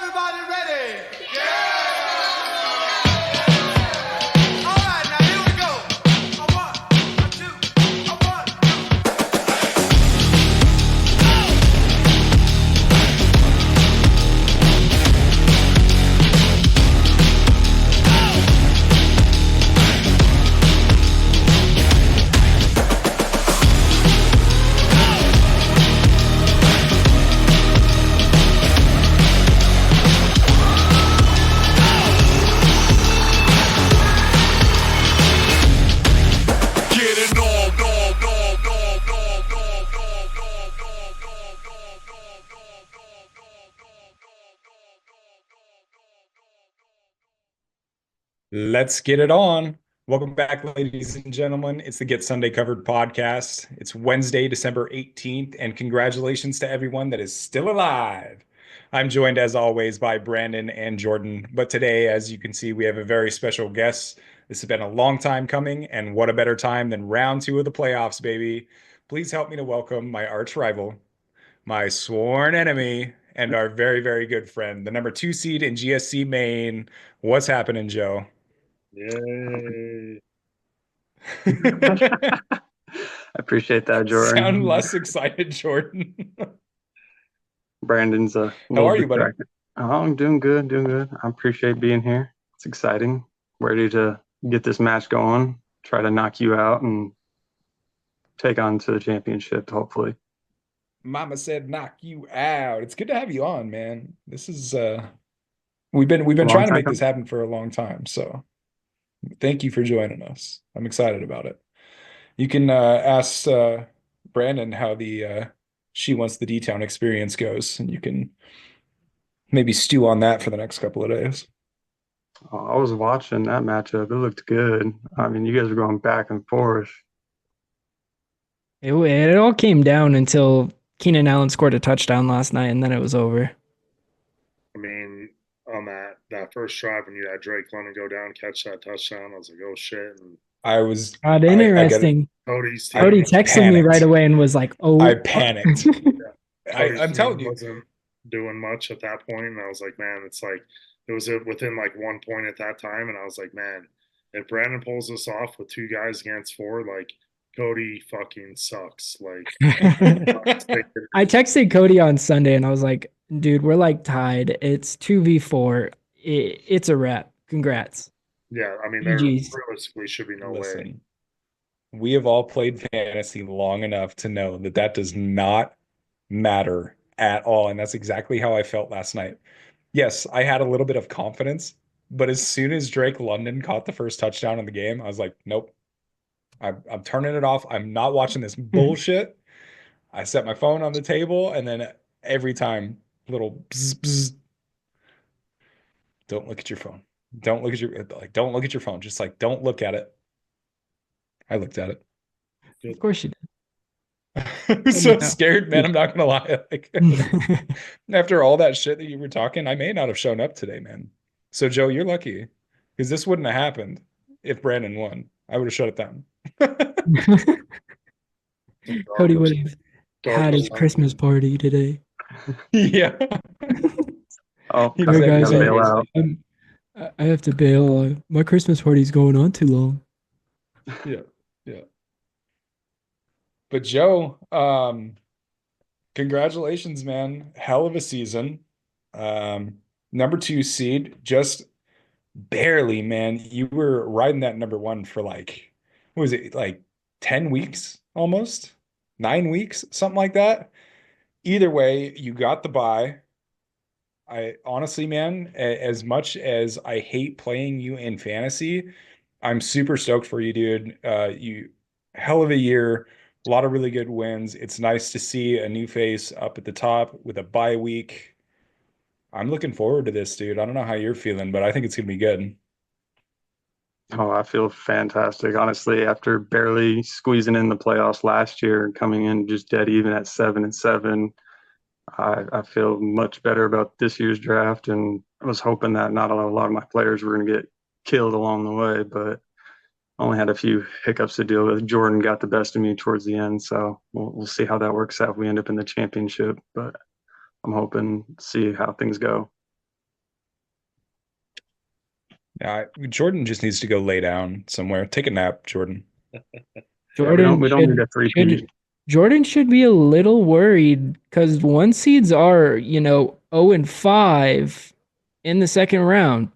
Everybody ready? Yeah! All right, now here we go. A one, a two, a one, Let's get it on. Welcome back, ladies and gentlemen. It's the Get Sunday Covered podcast. It's Wednesday, December 18th, and congratulations to everyone that is still alive. I'm joined, as always, by Brandon and Jordan. But today, as you can see, we have a very special guest. This has been a long time coming, and what a better time than round two of the playoffs, baby. Please help me to welcome my arch rival, my sworn enemy, and our very, very good friend, the number 2 seed in GSC Maine. What's happening, Joe? Yay. I appreciate that, Jordan. Sound less excited, Jordan. Brandon's a How are you, buddy? distracted. Oh, I'm doing good. I appreciate being here. It's exciting. Ready to get this match going, try to knock you out and take on to the championship, hopefully. Mama said knock you out. It's good to have you on, man. This is we've been trying to make this happen for a long time, so thank you for joining us. I'm excited about it. You can ask Brandon how the She Wants the D-Town experience goes, and you can maybe stew on that for the next couple of days. I was watching that matchup. It looked good. I mean, you guys were going back and forth. It all came down until Keenan Allen scored a touchdown last night, and then it was over. I mean, on that first drive when you had Drake London go down, catch that touchdown, I was like, oh shit. And I was interesting. Cody texted me right away and was like, "Oh, I panicked." I'm telling you, wasn't doing much at that point, and I was like, man, it's like it was within like 1 point at that time, and I was like, man, if Brandon pulls this off with 2 guys against 4, like Cody fucking sucks. Like I texted Cody on Sunday, and I was like, dude, we're like tied. It's 2v4. It's a wrap. Congrats. Yeah, I mean, there realistically should be no way. We have all played fantasy long enough to know that that does not matter at all. And that's exactly how I felt last night. Yes, I had a little bit of confidence, but as soon as Drake London caught the first touchdown in the game, I was like, nope, I'm turning it off. I'm not watching this bullshit. I set my phone on the table, and then every time, little bzz, bzz, don't look at your phone. Don't look at don't look at your phone. Just like, don't look at it. I looked at it. Of course you did. I was so scared, man. I'm not gonna lie. Like, after all that shit that you were talking, I may not have shown up today, man. So Joe, you're lucky, because this wouldn't have happened if Brandon won. I would have shut it down. Cody would have had his Christmas party today. Yeah. Oh, guys, I have to bail. My Christmas party's going on too long. Yeah. But Joe, congratulations, man. Hell of a season. Number 2 seed, just barely, man. You were riding that number 1 for like, what was it, like 10 weeks almost? 9 weeks, something like that. Either way, you got the bye. I honestly, man, as much as I hate playing you in fantasy, I'm super stoked for you, dude. You hell of a year, a lot of really good wins. It's nice to see a new face up at the top with a bye week. I'm looking forward to this, dude. I don't know how you're feeling, but I think it's gonna be good. Oh, I feel fantastic. Honestly, after barely squeezing in the playoffs last year and coming in just dead even at 7-7, I feel much better about this year's draft, and I was hoping that not a lot of my players were going to get killed along the way, but I only had a few hiccups to deal with. Jordan got the best of me towards the end, so we'll see how that works out if we end up in the championship, but I'm hoping to see how things go. Jordan just needs to go lay down somewhere. Take a nap, Jordan. Jordan we don't need should- a three-peat. Jordan should be a little worried because one seeds are, 0-5 in the second round.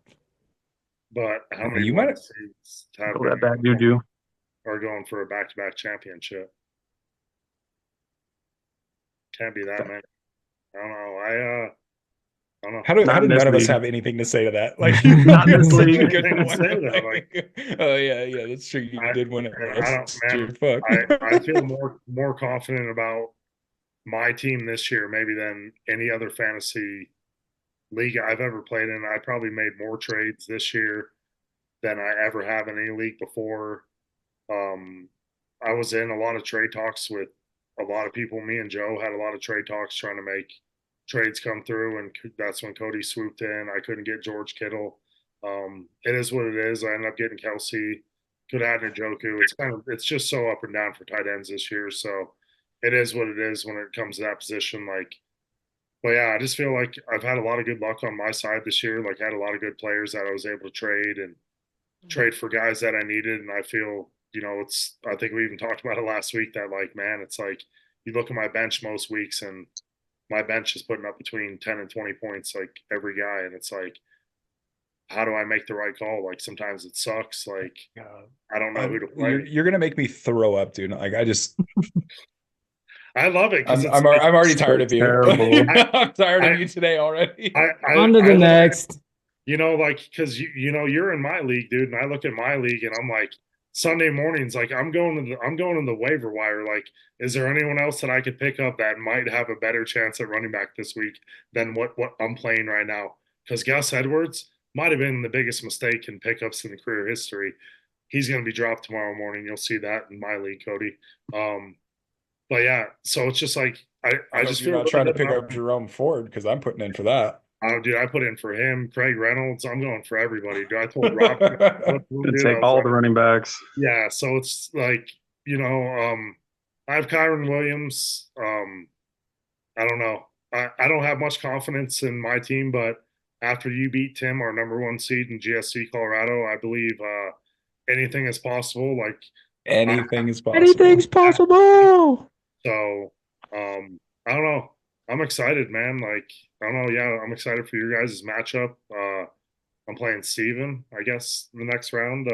But how many You one might- seeds have All that bad juju. are going for a back-to-back championship? Can't be that many. I don't know. I don't know. How do Not in none this of us league. have anything to say to that? Like, Not in this such a league. good Anything to one. say to that, like- Oh yeah, that's true. You I- did win it I don't- last man, year. Fuck. I feel more confident about my team this year maybe than any other fantasy league I've ever played in. I probably made more trades this year than I ever have in any league before. I was in a lot of trade talks with a lot of people. Me and Joe had a lot of trade talks trying to make trades come through, and that's when Cody swooped in. I couldn't get George Kittle. It is what it is. I ended up getting Kelsey. Could add Njoku. It's just so up and down for tight ends this year. So it is what it is when it comes to that position. But yeah, I just feel like I've had a lot of good luck on my side this year. Like I had a lot of good players that I was able to trade and trade for guys that I needed. And I feel, I think we even talked about it last week that like, man, it's like you look at my bench most weeks and my bench is putting up between 10 and 20 points, like every guy. And it's like, how do I make the right call? Like sometimes it sucks. Like I don't know who to play. You're gonna make me throw up, dude. Like I just, I love it because I'm already tired of you. terrible. I'm tired I- of you today already. On to the look at- next. Because you're in my league, dude, and I look at my league and I'm like, Sunday mornings, like I'm going to the waiver wire. Like, is there anyone else that I could pick up that might have a better chance at running back this week than what I'm playing right now? Because Gus Edwards might have been the biggest mistake in pickups in the career history. He's going to be dropped tomorrow morning. You'll see that in my league, Cody. But yeah, so it's just like I just you're feel not trying to pick about- up Jerome Ford because I'm putting in for that. Oh, dude, I put in for him, Craig Reynolds. I'm going for everybody. Dude, I told Rob, dude, I Take was all like, the running backs. yeah. So it's like I have Kyron Williams. I don't know. I don't have much confidence in my team, but after you beat Tim, our number one seed in GSC Colorado, I believe anything is possible. Like Anything is possible. Anything's possible. so, I don't know. I'm excited, man. Like I don't know. Yeah, I'm excited for your guys' matchup. I'm playing Steven, I guess, the next round.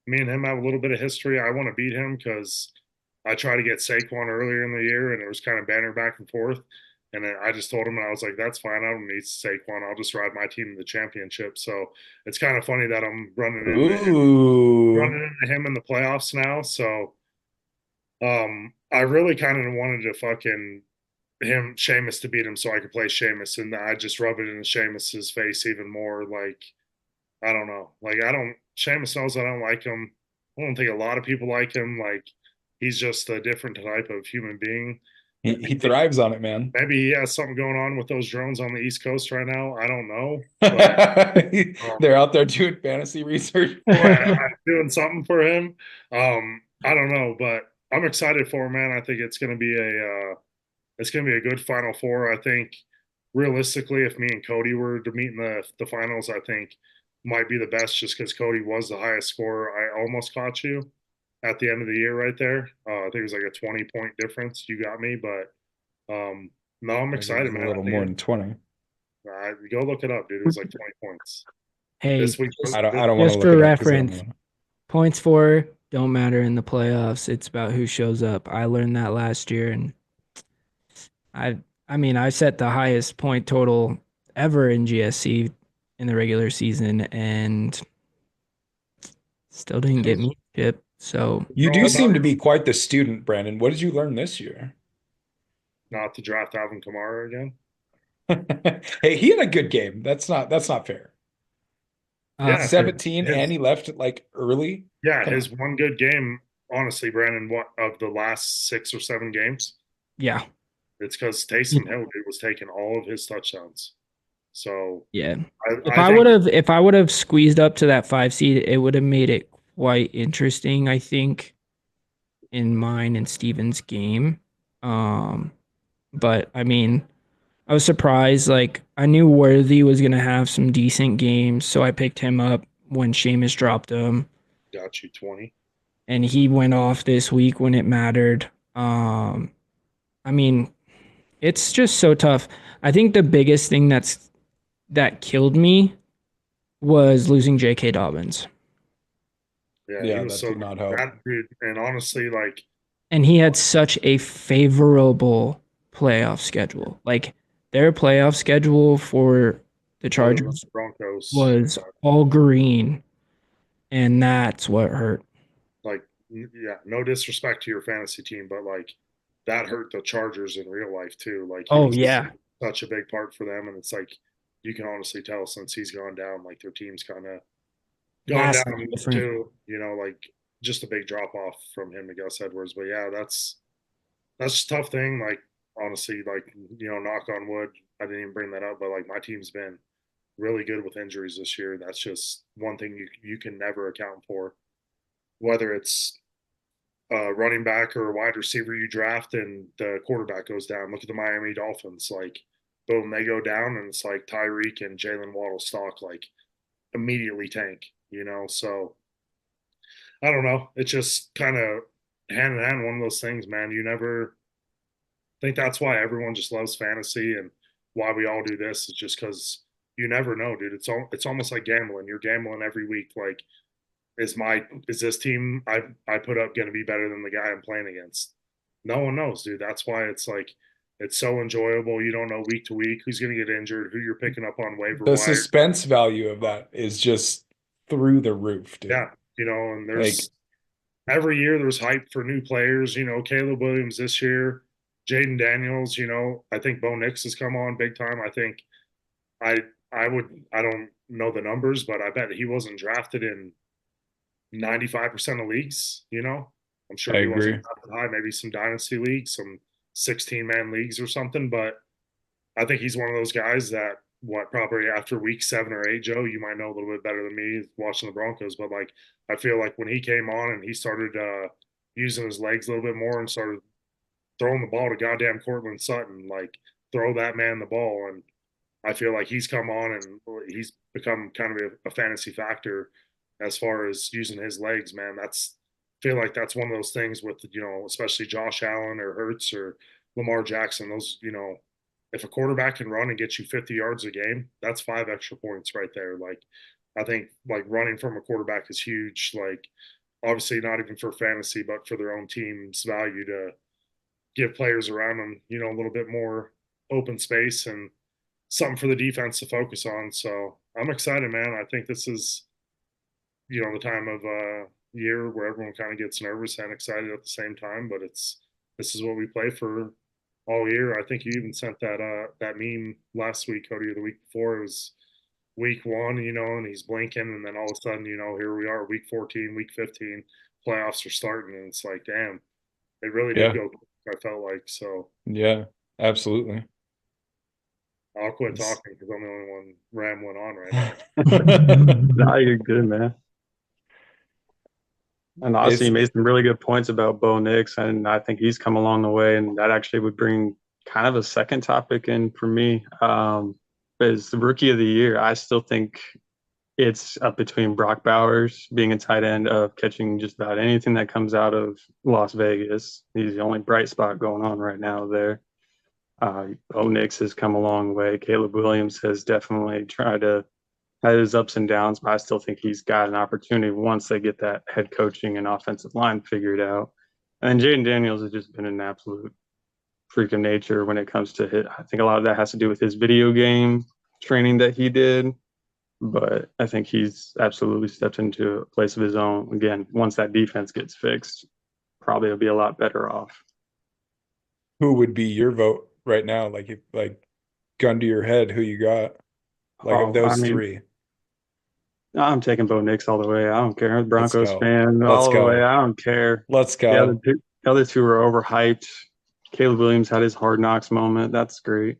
Me and him have a little bit of history. I want to beat him because I tried to get Saquon earlier in the year, and it was kind of banner back and forth. And then I just told him, and I was like, "That's fine. I don't need Saquon. I'll just ride my team to the championship." So it's kind of funny that I'm running Ooh. into him in the playoffs now. So, I really kind of wanted to fucking Sheamus to beat him so I could play Sheamus, and I just rub it in Sheamus's face even more. Like, I don't know. Like, Sheamus knows I don't like him. I don't think a lot of people like him. Like, he's just a different type of human being. He thrives on it, man. Maybe he has something going on with those drones on the East Coast right now. I don't know. But, They're out there doing fantasy research. I'm doing something for him. I don't know, but I'm excited for him, man. I think it's going to be a good Final Four. I think realistically, if me and Cody were to meet in the finals, I think might be the best just because Cody was the highest scorer. I almost caught you at the end of the year right there. I think it was like a 20-point difference. You got me, but no, I'm excited, man. A little more than 20. Go look it up, dude. It was like 20 points. Hey, This week, I don't want to Just look for it up 'cause I don't reference. know. points for don't matter in the playoffs. It's about who shows up. I learned that last year, and I mean, I set the highest point total ever in GSC in the regular season, and still didn't get me chip. So You All do about seem to it. be quite the student, Brandon. What did you learn this year? Not to draft Alvin Kamara again. Hey, he had a good game. That's not fair. Yeah, 17 his- and he left like early. Yeah, Come his one good game, honestly, Brandon, what of the last 6 or 7 games? yeah, It's because Taysom Hill dude, was taking all of his touchdowns. So yeah. I If I would have squeezed up to that 5 seed, it would have made it quite interesting, I think, in mine and Steven's game. But I mean, I was surprised. Like I knew Worthy was gonna have some decent games, so I picked him up when Sheamus dropped him, Got you 20. and he went off this week when it mattered. I mean, it's just so tough. I think the biggest thing that killed me was losing J.K. Dobbins, Yeah, he Yeah, was that so did not help. that dude. And honestly, like, and he had such a favorable playoff schedule. Like their playoff schedule for the other than Chargers the Broncos, was all green, and that's what hurt. like, yeah, no disrespect to your fantasy team, but like that hurt the Chargers in real life too. Like he Oh was yeah, such a big part for them, and it's like you can honestly tell since he's gone down, like their team's kind of gone vastly down different. too. You know, like just a big drop off from him to Gus Edwards. But yeah, that's just a tough thing. Like honestly, like knock on wood, I didn't even bring that up, but like my team's been really good with injuries this year. That's just one thing you can never account for, whether it's a running back or a wide receiver you draft and the quarterback goes down. Look at the Miami Dolphins, like boom, they go down and it's like Tyreek and Jalen Waddle stock like immediately tank. So I don't know. It's just kind of hand in hand one of those things, man. You never think that's why everyone just loves fantasy and why we all do this is just because you never know, dude. It's almost like gambling. You're gambling every week. Like, is this team I put up going to be better than the guy I'm playing against? No one knows, dude. That's why it's like it's so enjoyable. You don't know week to week who's going to get injured, who you're picking up on waiver The wire. suspense value of that is just through the roof, dude. Yeah, and Like, there's every year there's hype for new players. Caleb Williams this year, Jaden Daniels. I think Bo Nix has come on big time. I think I I don't know the numbers, but I bet he wasn't drafted in 95% of leagues. I'm I sure he wasn't agree. drafted high. Maybe some dynasty leagues, some 16-man leagues or something. But I think he's one of those guys that probably after week 7 or 8, Joe, you might know a little bit better than me watching the Broncos, but like I feel like when he came on and he started using his legs a little bit more and started throwing the ball to goddamn Cortland Sutton, like throw that man the ball, and I feel like he's come on and he's become kind of a fantasy factor as far as using his legs, man. I feel like that's one of those things with especially Josh Allen or Hurts or Lamar Jackson. Those if a quarterback can run and get you 50 yards a game, that's 5 extra points right there. Like I think like running from a quarterback is huge. Like obviously not even for fantasy, but for their own team's value to give players around them, a little bit more open space and something for the defense to focus on. So I'm excited, man. I think this is, the time of year where everyone kind of gets nervous and excited at the same time. But this is what we play for all year. I think you even sent that meme last week, Cody, or the week before. It was week 1, and he's blinking, and then all of a sudden, here we are, week 14, week 15, playoffs are starting, and it's like, damn, it really did Yeah. go. I felt like so. Yeah, absolutely. I'll quit talking because I'm the only one rambling on right now. No, you're good, man. And honestly, you made some really good points about Bo Nix, and I think he's come along the way. And that actually would bring kind of a second topic in for me. Is the rookie of the year. I still think it's up between Brock Bowers being a tight end of catching just about anything that comes out of Las Vegas. He's the only bright spot going on right now there. Bo Nix has come a long way. Caleb Williams has definitely tried to have his ups and downs, but I still think he's got an opportunity once they get that head coaching and offensive line figured out. And Jaden Daniels has just been an absolute freak of nature when it comes to hit. I think a lot of that has to do with his video game training that he did, but I think he's absolutely stepped into a place of his own. Again, once that defense gets fixed, probably will be a lot better off. Who would be your vote right now? Like gun to your head, who you got? Like of those three. I'm taking Bo Nix all the way. I don't care. Broncos go. fan Let's all the go. way. I don't care. Let's go. The other two are overhyped. Caleb Williams had his hard knocks moment. That's great.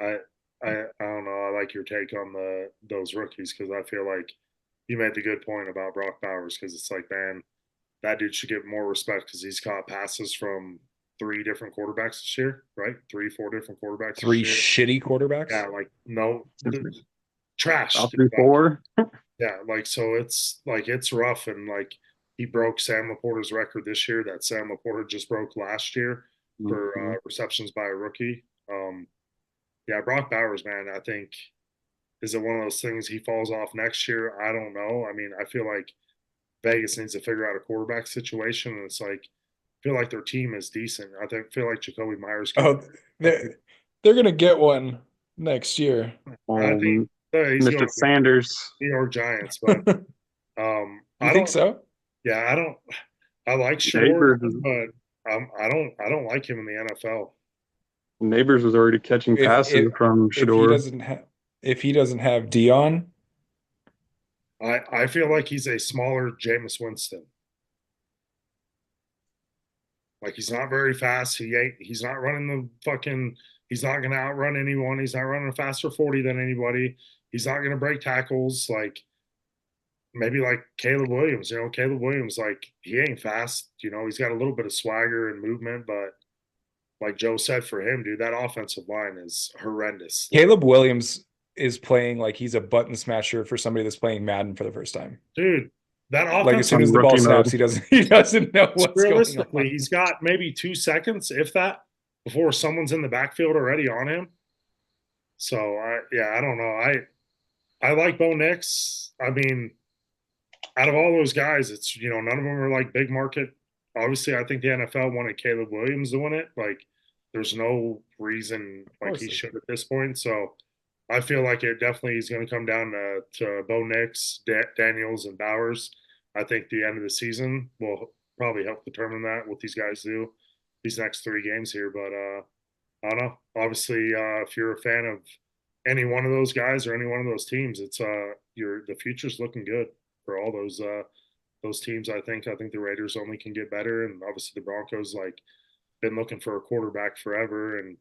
I don't know. I like your take on those rookies because I feel like you made the good point about Brock Bowers because it's like, man, that dude should get more respect because he's caught passes from three different quarterbacks this year, right? 3, 4 different quarterbacks. Three this year. shitty quarterbacks. Yeah, like no trash. Top dude. three, four. Yeah, like so it's rough, and like he broke Sam Laporta's record this year that Sam Laporta just broke last year for Mhm. receptions by a rookie. Yeah, Brock Bowers, man, I think is it one of those things he falls off next year? I don't know. I mean, I feel like Vegas needs to figure out a quarterback situation, and it's like I feel like their team is decent. Feel like Jacoby Myers. Oh, they're gonna get one next year. I think he's Mr. going to Sanders. the New York Giants, but You I think don't. so? Yeah, I don't. I like Shore, Neighbors, but I don't like him in the NFL. Neighbors was already catching passes from If he Shador. doesn't have Dion, I feel like he's a smaller Jameis Winston. Like he's not very fast. He's not running the fucking. He's not going to outrun anyone. He's not running a faster 40 than anybody. He's not going to break tackles. Like maybe like Caleb Williams. Caleb Williams, like he ain't fast. He's got a little bit of swagger and movement, but like Joe said, for him, dude, that offensive line is horrendous. Caleb Williams is playing like he's a button smasher for somebody that's playing Madden for the first time. Dude, that offense. Like as soon as the ball snaps, he doesn't know what's realistically, going on. He's got maybe 2 seconds, if that, before someone's in the backfield already on him. So I don't know. I like Bo Nix. I mean, out of all those guys, it's none of them are like big market. Obviously, I think the NFL wanted Caleb Williams to win it. Like, there's no reason like he should at this point. So I feel like it definitely is going to come down to Bo Nix, Daniels, and Bowers. I think the end of the season will probably help determine that what these guys do these next 3 games here. But I don't know. Obviously, if you're a fan of any one of those guys or any one of those teams, it's the future's looking good for all those teams. I think the Raiders only can get better, and obviously the Broncos like been looking for a quarterback forever, and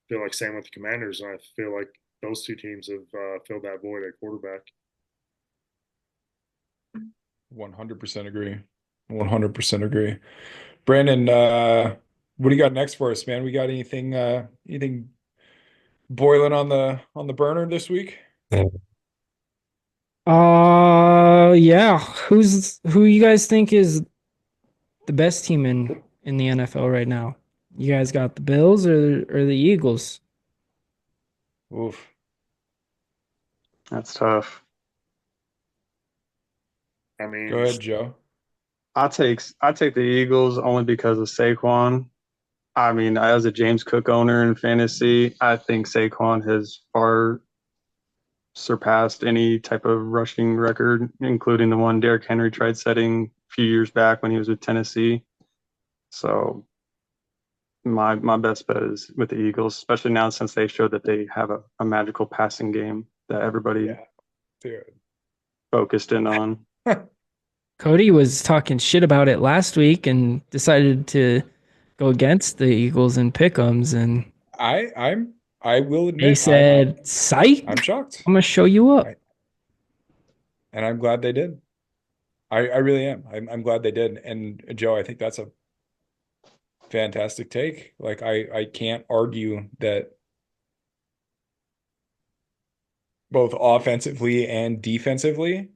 feel like same with the Commanders. And I feel like those 2 teams have filled that void at quarterback. 100% agree. 100% agree. Brandon, what do you got next for us, man? We got anything boiling on the burner this week? Yeah. Who you guys think is the best team in the NFL right now? You guys got the Bills or the Eagles? Oof. That's tough. I mean, Go ahead, Joe. I take the Eagles only because of Saquon. I mean, as a James Cook owner in fantasy, I think Saquon has far surpassed any type of rushing record, including the one Derrick Henry tried setting a few years back when he was with Tennessee. So my best bet is with the Eagles, especially now since they showed that they have a magical passing game that everybody focused in on. Cody was talking shit about it last week and decided to go against the Eagles and pick'ems, and I will admit they said, "Psych! I'm shocked. I'm gonna show you up." And I'm glad they did. I really am. I'm glad they did. And Joe, I think that's a fantastic take. Like I can't argue that both offensively and defensively,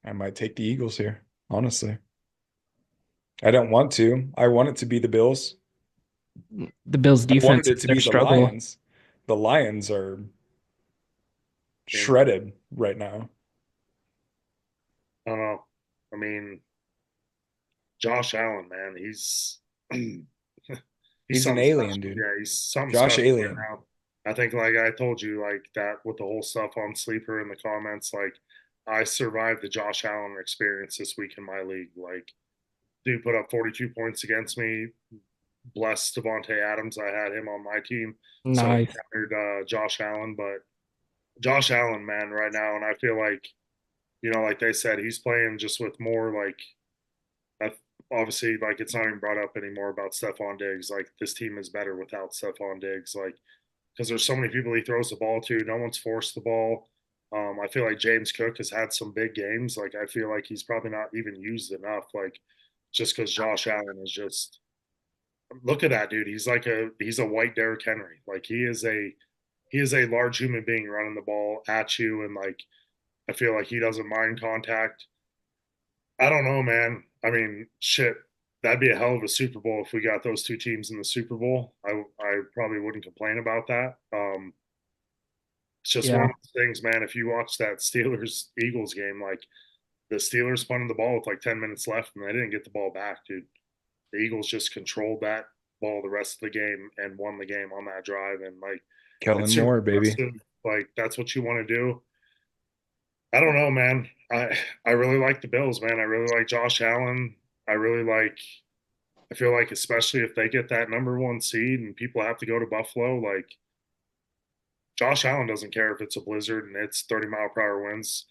I might take the Eagles here, honestly. I don't want to. I want it to be the Bills. The Bills' I defense wanted it is to their be the struggle. Lions. The Lions are shredded right now. I don't know. I mean, Josh Allen, man, he's He's an alien, dude. Yeah, he's something Josh special Alien. right now. I think, like I told you, like that with the whole stuff on Sleeper in the comments, like I survived the Josh Allen experience this week in my league. Like, dude put up 42 points against me. Bless Devontae Adams. I had him on my team. Nice. So I countered Josh Allen, but Josh Allen, man, right now, and I feel like, like they said, he's playing just with more like obviously, like it's not even brought up anymore about Stephon Diggs. Like this team is better without Stephon Diggs. Like because there's so many people he throws the ball to. No one's forced the ball. I feel like James Cook has had some big games. Like I feel like he's probably not even used enough. Like just because Josh Allen is just look at that dude. He's a white Derrick Henry. Like he is a large human being running the ball at you, and like I feel like he doesn't mind contact. I don't know, man. I mean, shit, that'd be a hell of a Super Bowl if we got those two teams in the Super Bowl. I probably wouldn't complain about that. It's just one Yeah. of those things, man. If you watch that Steelers Eagles game, like the Steelers spun the ball with like 10 minutes left and they didn't get the ball back, dude. The Eagles just controlled that ball the rest of the game and won the game on that drive. And like, Kellen it's super Moore, baby. impressive. Like, that's what you want to do. I don't know, man. I really like the Bills, man. I really like Josh Allen. I really like. I feel like especially if they get that number one seed and people have to go to Buffalo, like Josh Allen doesn't care if it's a blizzard and it's 30-mile-per-hour winds.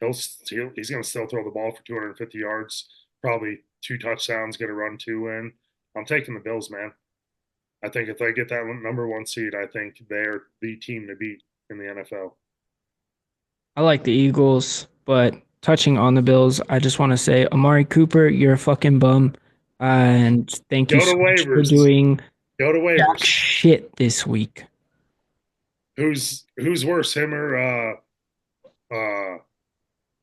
He's going to still throw the ball for 250 yards, probably 2 touchdowns, get a run 2 in. I'm taking the Bills, man. I think if they get that number one seed, I think they're the team to beat in the NFL. I like the Eagles, but touching on the Bills, I just want to say, Amari Cooper, you're a fucking bum. And thank you Go to so much for waivers. doing Go to jack waivers. shit this week. Who's worse, him or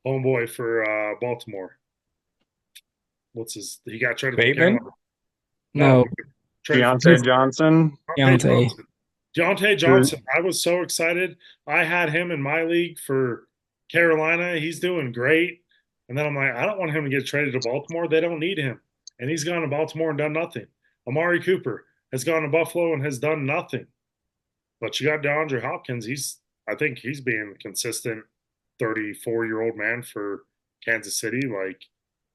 homeboy for Baltimore? What's his? He got traded. Bateman? No, Deontay Johnson. Deontay. Deontay Johnson. I was so excited. I had him in my league for Carolina. He's doing great. And then I'm like, I don't want him to get traded to Baltimore. They don't need him. And he's gone to Baltimore and done nothing. Amari Cooper has gone to Buffalo and has done nothing. But you got DeAndre Hopkins. I think he's being a consistent 34-year-old man for Kansas City. Like,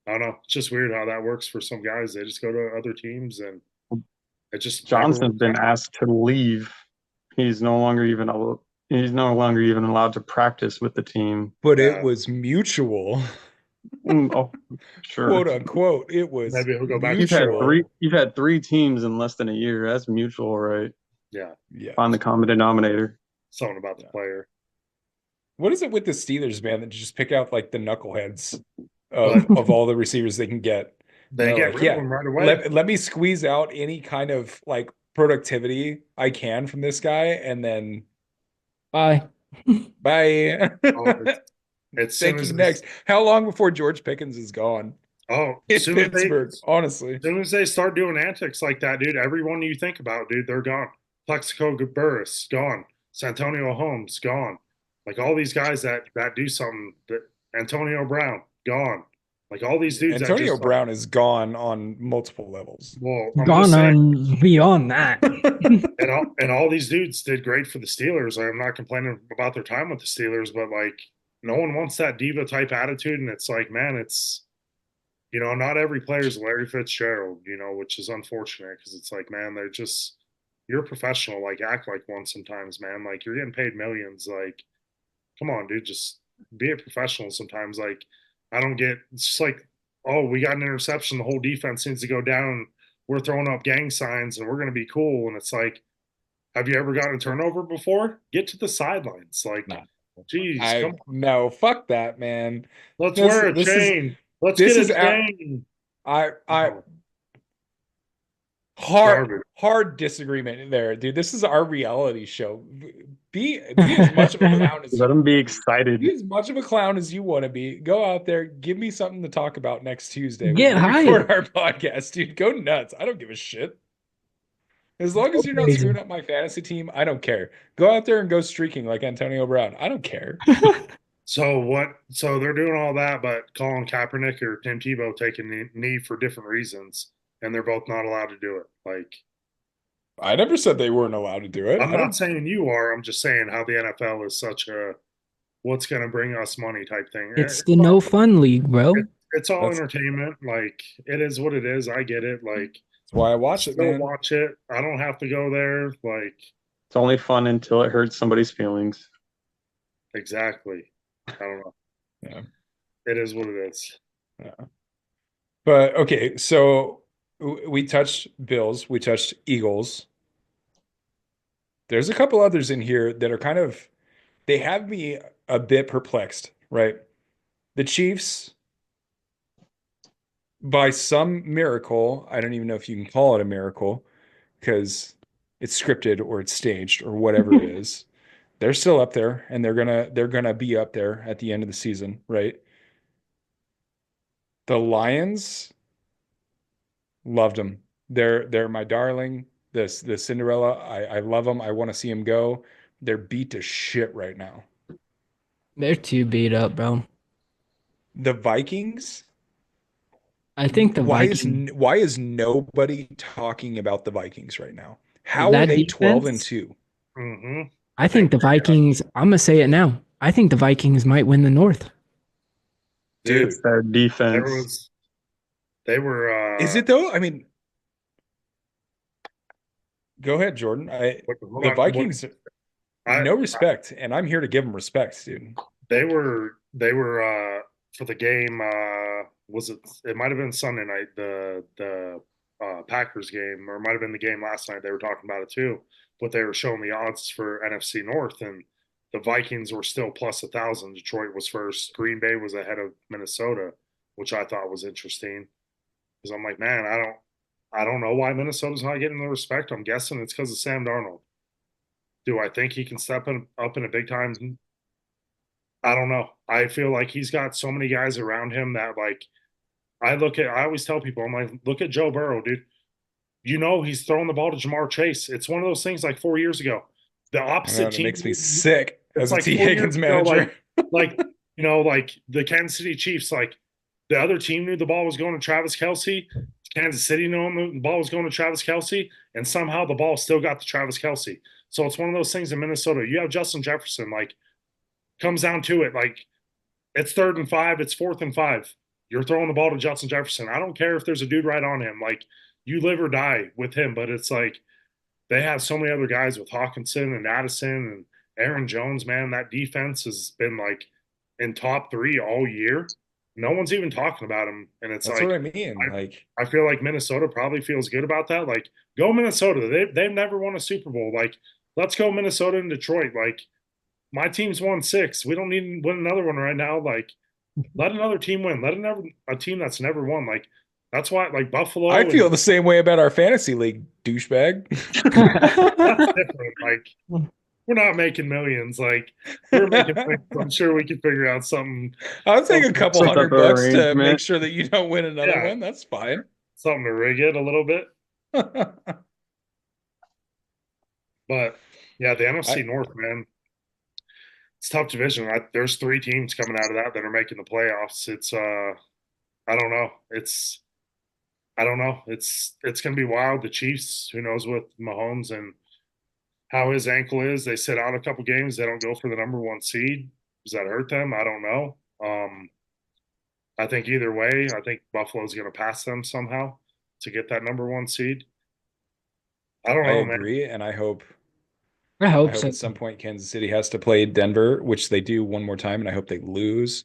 I don't know. It's just weird how that works for some guys. They just go to other teams and it just Johnson's been asked to leave. He's no longer even allowed to practice with the team. But Yeah. it was mutual, Oh, sure. quote unquote. It was Maybe he'll go back. mutual. You've had 3 teams in less than a year. That's mutual, right? Yeah. Yeah. Find the common denominator. Something about the player. What is it with the Steelers, man, that just pick out like the knuckleheads of all the receivers they can get? They They're get like, rid yeah, of him right away. let me squeeze out any kind of like productivity I can from this guy, and then Bye. bye. As soon Thank as you. Next, how long before George Pickens is gone Oh, in as soon as Pittsburgh? Honestly, as soon as they start doing antics like that, dude, everyone you think about, dude, they're gone. Plexico Burris, gone. Santonio Holmes, gone. Like all these guys that do something. That Antonio Brown, gone. Like all these dudes. that Antonio just, Brown is gone on multiple levels. Well, I'm Gone just saying, on beyond that. and all these dudes did great for the Steelers. I'm not complaining about their time with the Steelers, but like no one wants that diva type attitude, and it's like, man, it's not every player is Larry Fitzgerald, which is unfortunate because it's like, man, you're a professional, like act like one sometimes, man. Like you're getting paid millions, like come on, dude, just be a professional sometimes. Like I don't get it's just like, oh, we got an interception, the whole defense needs to go down. We're throwing up gang signs and we're gonna be cool. And it's like, have you ever gotten a turnover before? Get to the sidelines. Like, No. geez, come on. No, fuck that, man. Let's this- wear a this is- chain. Let's this get is a out- chain. I Oh, hard garbage. disagreement there, dude. This is our reality show. Be as much of a clown as Let them be excited. Be as much of a clown as you want to be. Go out there, give me something to talk about next Tuesday. Get when we hype. record our podcast, dude. Go nuts. I don't give a shit. As long as you're not Crazy. screwing up my fantasy team, I don't care. Go out there and go streaking like Antonio Brown. I don't care. So what? So they're doing all that, but Colin Kaepernick or Tim Tebow taking the knee for different reasons, and they're both not allowed to do it. Like I never said they weren't allowed to do it. I'm I don't- not saying you are. I'm just saying how the NFL is such a what's going to bring us money type thing. It's the no fun league, bro. It's all That's- entertainment. Like it is what it is. I get it. Like That's why I watch it, still man. watch it. I don't have to go there. Like It's only fun until it hurts somebody's feelings. exactly. I don't know. Yeah. It is what it is. But okay, so we touched Bills, we touched Eagles. There's a couple others in here that are kind of, they have me a bit perplexed, right? The Chiefs, by some miracle, I don't even know if you can call it a miracle because it's scripted or it's staged or whatever it is. They're still up there and they're gonna be up there at the end of the season, right? The Lions loved them. They're my darling. The Cinderella. I love them. I want to see them go. They're beat to shit right now. They're too beat up, bro. The Vikings. I think the Vikings, Why is nobody talking about the Vikings right now? How are that they 12 and defense, 2? Mm-hmm. I think the Vikings, I'm gonna say it now. I think the Vikings might win the North. Dude, It's their there defense. was they were is it though? I mean, go ahead, Jordan. hold The on, Vikings, I no respect, and I'm here to give them respect, dude. they were for the game was it might have been Sunday night, the Packers game, or it might have been the game last night. They were talking about it too, but they were showing the odds for NFC North, and the Vikings were still plus 1,000. Detroit was first. Green Bay was ahead of Minnesota, which I thought was interesting because I'm like, man, I don't know why Minnesota's not getting the respect. I'm guessing it's because of Sam Darnold. Do I think he can up in a big time? I don't know. I feel like he's got so many guys around him that like I always tell people, I'm like, look at Joe Burrow, dude. You know he's throwing the ball to Jamar Chase. It's one of those things like 4 years ago. The I know, opposite it team makes me sick it's as a like T. 4 years Higgins ago, manager. like like the Kansas City Chiefs, like the other team knew the ball was going to Travis Kelce. Kansas City knew the ball was going to Travis Kelce, and somehow the ball still got to Travis Kelce. So it's one of those things in Minnesota. You have Justin Jefferson, like comes down to it, like it's 3rd and 5, it's 4th and 5. You're throwing the ball to Justin Jefferson. I don't care if there's a dude right on him. Like you live or die with him, but it's like they have so many other guys with Hawkinson and Addison and Aaron Jones, man. That defense has been like in top 3 all year. No one's even talking about him. And it's That's like what I mean. Like, I feel like Minnesota probably feels good about that. Like, go Minnesota. They've never won a Super Bowl. Like, let's go Minnesota and Detroit. Like, my team's won 6. We don't need to win another one right now. Like, let another team win. Let a team that's never won. Like, that's why, like Buffalo. I feel the same way about our fantasy league, douchebag. That's different. Like, we're not making millions. Like, we're making. I'm sure we can figure out something. I'll take a couple Some type of $100 to arrangement. make sure that you don't win another Yeah. one. That's fine. Something to rig it a little bit. But yeah, the NFC North, man, it's a tough division. There's 3 teams coming out of that are making the playoffs. It's I don't know. I don't know. It's gonna be wild. The Chiefs, who knows with Mahomes and how his ankle is. They sit out a couple games. They don't go for the number 1 seed. Does that hurt them? I don't know. I think either way, I think Buffalo's gonna pass them somehow to get that number 1 seed. I don't I know, man. agree, and I hope I hope so. at some point Kansas City has to play Denver, which they do one more time, and I hope they lose.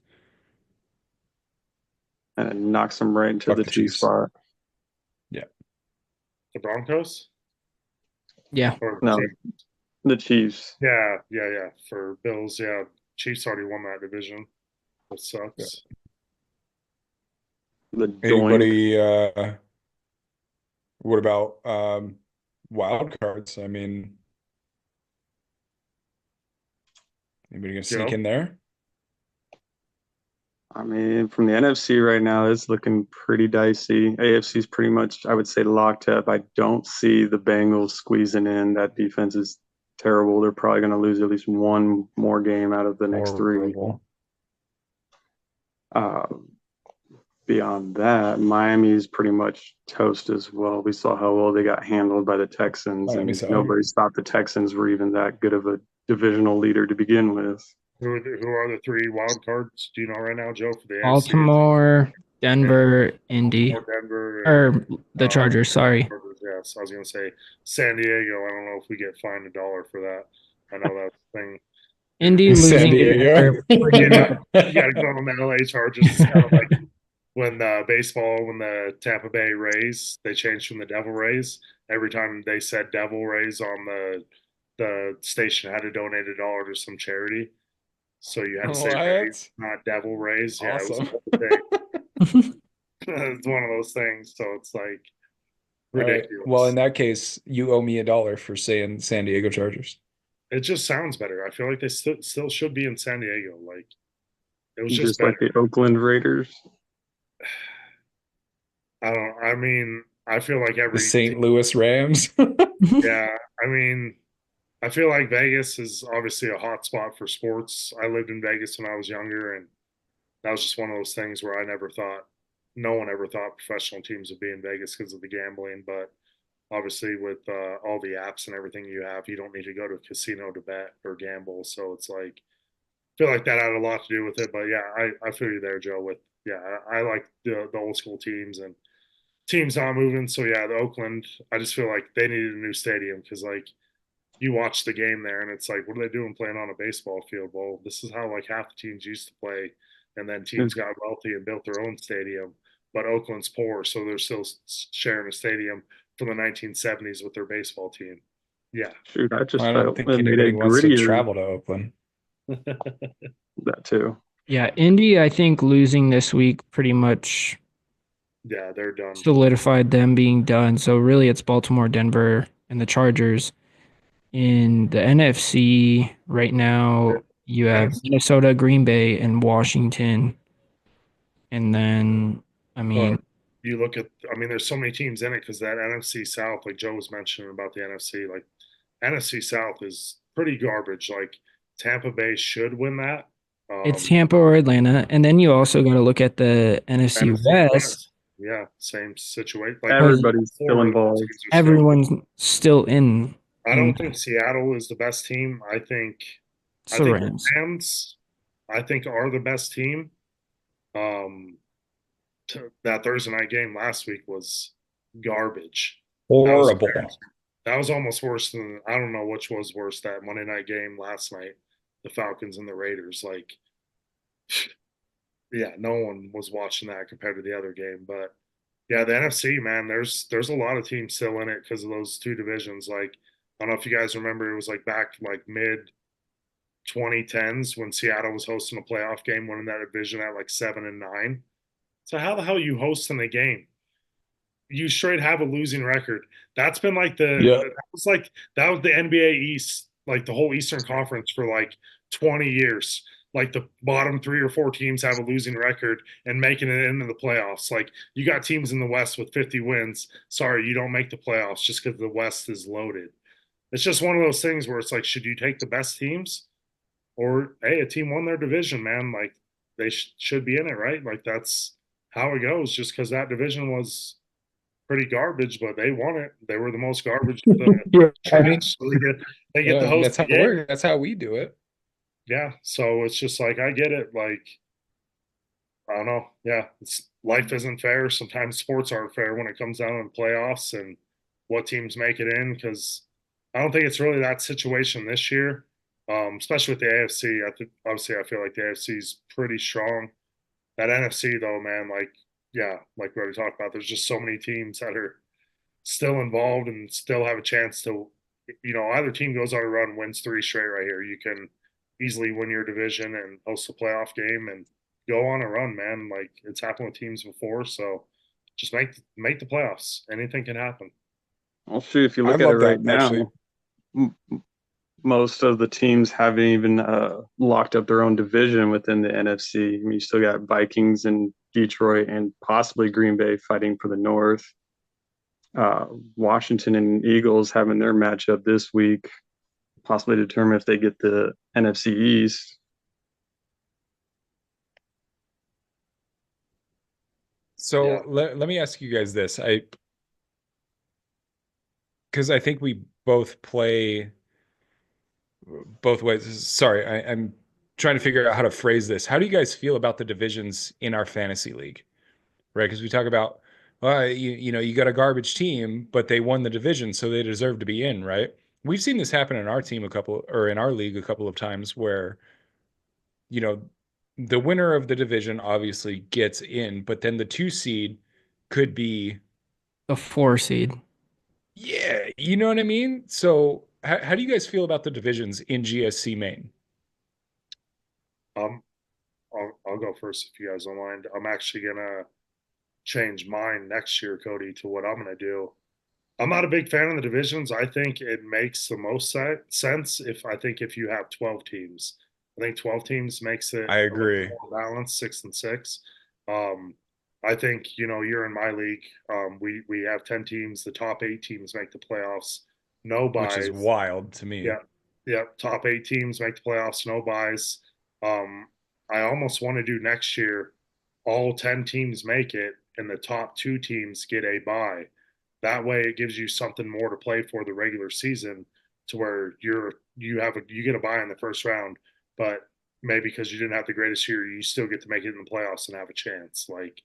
And it knocks them right into Fuck the the 2 Chiefs. spot. The Broncos? Yeah. Or No, the Chiefs. Yeah. For Bills, yeah. Chiefs already won that division. That sucks. The doink. Anybody, what about wild cards? I mean, anybody gonna sneak Joe? in there? I mean, from the NFC right now, it's looking pretty dicey. AFC's pretty much, I would say, locked up. I don't see the Bengals squeezing in. That defense is terrible. They're probably going to lose at least one more game out of the next 3. Horrible. Beyond that, Miami's pretty much toast as well. We saw how well they got handled by the Texans, Miami's and out. nobody thought the Texans were even that good of a divisional leader to begin with. Who are the 3 wild cards? Do you know right now, Joe, for the AFC? Baltimore, Denver, Indy, Or Denver or the Chargers. Sorry. Chargers, yes. I was gonna say San Diego. I don't know if we get fined $1 for that. I know that's the thing. Indy San losing to Diego. Denver pretty much. You gotta go on the LA Chargers. It's kind of like when the Tampa Bay Rays, they changed from the Devil Rays. Every time they said Devil Rays on the station had to donate $1 to some charity. So you had to say What? Rays, not Devil Rays. Yeah, Awesome. it was a whole thing. It's one of those things. So it's like All right. ridiculous. Well, in that case, you owe me $1 for saying San Diego Chargers. It just sounds better. I feel like they still should be in San Diego. Like it was just Just better. like the Oakland Raiders. I mean, I feel like The every St. Louis Rams. yeah. I mean, I feel like Vegas is obviously a hot spot for sports. I lived in Vegas when I was younger, and that was just one of those things where no one ever thought professional teams would be in Vegas because of the gambling. But obviously, with all the apps and everything you have, you don't need to go to a casino to bet or gamble. So it's like, I feel like that had a lot to do with it. But yeah, I feel you there, Joe. With yeah, I like the old school teams and teams not moving. So yeah, the Oakland, I just feel like they needed a new stadium because like you watch the game there and it's like, what are they doing playing on a baseball field? Well, this is how like half the teams used to play, and then teams got wealthy and built their own stadium. But Oakland's poor, so they're still sharing a stadium from the 1970s with their baseball team. Yeah. Shoot, I just I don't felt think it made anybody it wants to grittier. travel to Oakland. That too. Yeah, Indy, I think losing this week pretty much Yeah, they're done. solidified them being done. So really it's Baltimore, Denver, and the Chargers. In the NFC right now, you have NFC. Minnesota, Green Bay, and Washington. And then, I mean, You look at, I mean, there's so many teams in it because that NFC South, like Joe was mentioning about the NFC, like NFC South is pretty garbage. Like Tampa Bay should win that. it's Tampa or Atlanta. And then you also got to look at the NFC West. West. Yeah, same situation. Like Everybody's still four of those involved. teams are still- Everyone's still in. I don't think Seattle is the best team. I think So the Rams. Rams, I think, are the best team. That Thursday night game last week was garbage. Horrible. That was almost worse than, I don't know which was worse, that Monday night game last night, the Falcons and the Raiders. Like, yeah, no one was watching that compared to the other game. But yeah, the NFC, man, there's a lot of teams still in it because of those two divisions. Like, I don't know if you guys remember, it was like back like mid 2010s when Seattle was hosting a playoff game, winning that division at like 7-9. So how the hell are you hosting a game? You straight have a losing record. That's been like that was the NBA East, like the whole Eastern Conference for like 20 years. Like the bottom 3 or 4 teams have a losing record and making it into the playoffs. Like you got teams in the West with 50 wins. Sorry, you don't make the playoffs just because the West is loaded. It's just one of those things where it's like, should you take the best teams, or hey, a team won their division, man? Like they should be in it, right? Like that's how it goes. Just because that division was pretty garbage, but they won it. They were the most garbage. I mean, So they get the host. that's how it works. That's how we do it. Yeah. So it's just like, I get it. Like, I don't know. Yeah. Life isn't fair. Sometimes sports aren't fair when it comes down to playoffs and what teams make it in. Cause I don't think it's really that situation this year. Especially with the AFC. Obviously I feel like the AFC is pretty strong. That NFC though, man, like, yeah, like we already talked about, there's just so many teams that are still involved and still have a chance to, either team goes on a run, wins 3 straight right here. You can easily win your division and host a playoff game and go on a run, man. Like it's happened with teams before. So just make the playoffs. Anything can happen. Well, shoot, if you look I at it love right that, actually. now, most of the teams haven't even locked up their own division within the NFC. I mean, you still got Vikings and Detroit and possibly Green Bay fighting for the North. Washington and Eagles having their matchup this week, possibly determine if they get the NFC East. So Yeah. let me ask you guys this. Because I think we both play both ways. Sorry, I'm trying to figure out how to phrase this. How do you guys feel about the divisions in our fantasy league? Right? Because we talk about, you got a garbage team, but they won the division, so they deserve to be in, right? We've seen this happen in our team in our league a couple of times where, the winner of the division obviously gets in, but then the 2 seed could be The 4 seed. Yeah, you know what I mean? So how do you guys feel about the divisions in GSC Maine? I'll go first if you guys don't mind. I'm actually gonna change mine next year, Cody, to what I'm going to do. I'm not a big fan of the divisions. I think it makes the most sense if you have 12 teams. I think 12 teams makes it I a little agree. more balanced, 6 and 6. Um, I think you're in my league. We have 10 teams. The top 8 teams make the playoffs. No Which is buys. wild to me. Yeah, yeah. Top 8 teams make the playoffs. No buys. Um, I almost want to do next year. All 10 teams make it, and the top 2 teams get a bye. That way, it gives you something more to play for the regular season, to where you get a bye in the first round, but maybe because you didn't have the greatest year, you still get to make it in the playoffs and have a chance. Like,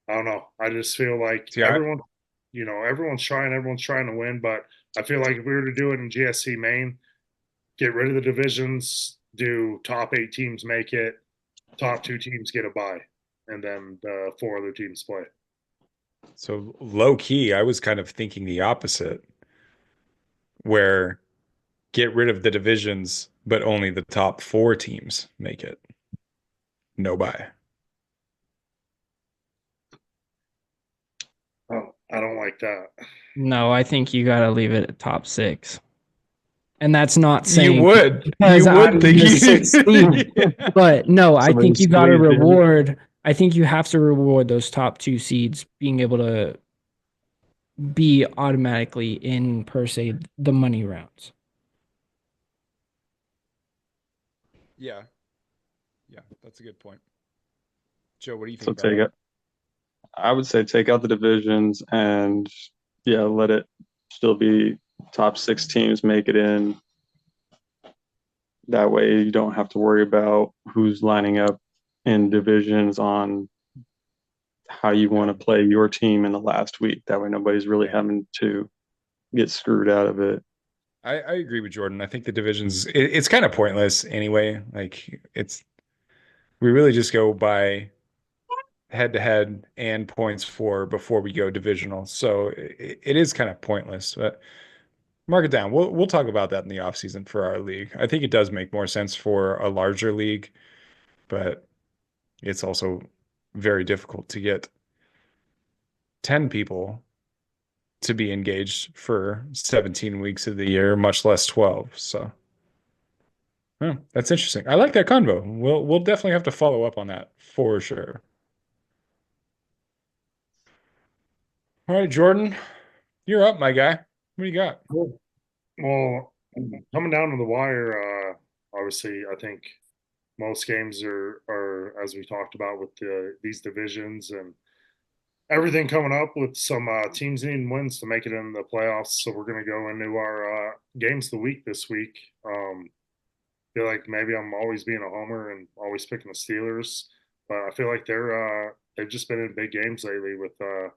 I don't know. I just feel like See, everyone's trying to win, but I feel like if we were to do it in GSC main, get rid of the divisions, do top 8 teams make it, top 2 teams get a bye, and then the 4 other teams play. so low key, I was kind of thinking the opposite, where get rid of the divisions, but only the top 4 teams make it. No bye. Oh, I don't like that. No, I think you got to leave it at top 6. And that's not saying You would. because You I'm would think the you 16th. But no, I Somebody think you got to squeezed in. reward. I think you have to reward those top 2 seeds being able to be automatically in, per se, the money rounds. Yeah. Yeah, that's a good point. Joe, what do you So think about take it. I would say take out the divisions and let it still be top 6 teams make it in. That way you don't have to worry about who's lining up in divisions on how you want to play your team in the last week. That way nobody's really Yeah. having to get screwed out of it. I agree with Jordan. I think the divisions, it's kind of pointless anyway. Like we really just go by head to head and points for before we go divisional. So it is kind of pointless, but mark it down. We'll talk about that in the off season for our league. I think it does make more sense for a larger league, but it's also very difficult to get 10 people to be engaged for 17 weeks of the year, much less 12. So that's interesting. I like that convo. We'll definitely have to follow up on that for sure. All right, Jordan, you're up, my guy. What do you got? Cool. Well, coming down to the wire, obviously, I think most games are as we talked about with these divisions and everything coming up with some teams needing wins to make it in the playoffs. So we're going to go into our games of the week this week. Feel like maybe I'm always being a homer and always picking the Steelers, but I feel like they've just been in big games lately with the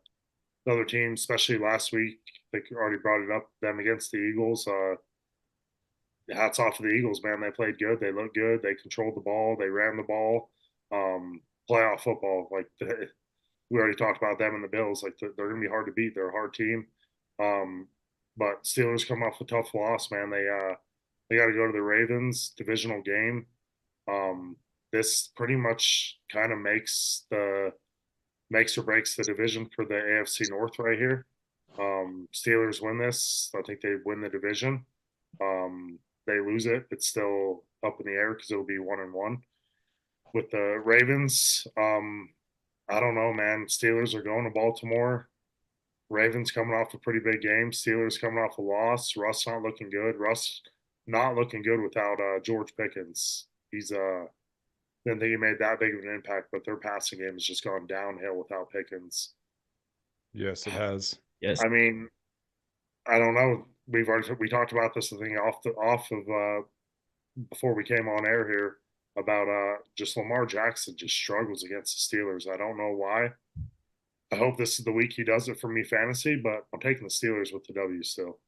other teams, especially last week. They already brought it up, them against the Eagles. Hats off to the Eagles, man. They played good. They looked good. They controlled the ball. They ran the ball. Playoff football, we already talked about them and the Bills. Like they're going to be hard to beat. They're a hard team. But Steelers come off a tough loss, man. They got to go to the Ravens divisional game. This pretty much kind of makes or breaks the division for the AFC North right here. Steelers win this. I think they win the division. They lose it, it's still up in the air because it'll be 1-1. With the Ravens, I don't know, man. Steelers are going to Baltimore. Ravens coming off a pretty big game. Steelers coming off a loss. Russ not looking good. Russ not looking good without George Pickens. He's didn't think he made that big of an impact, but their passing game has just gone downhill without Pickens. Yes, it has. Yes. I mean, I don't know. We talked about this I think off of before we came on air here about just Lamar Jackson just struggles against the Steelers. I don't know why. I hope this is the week he does it for me fantasy, but I'm taking the Steelers with the W still.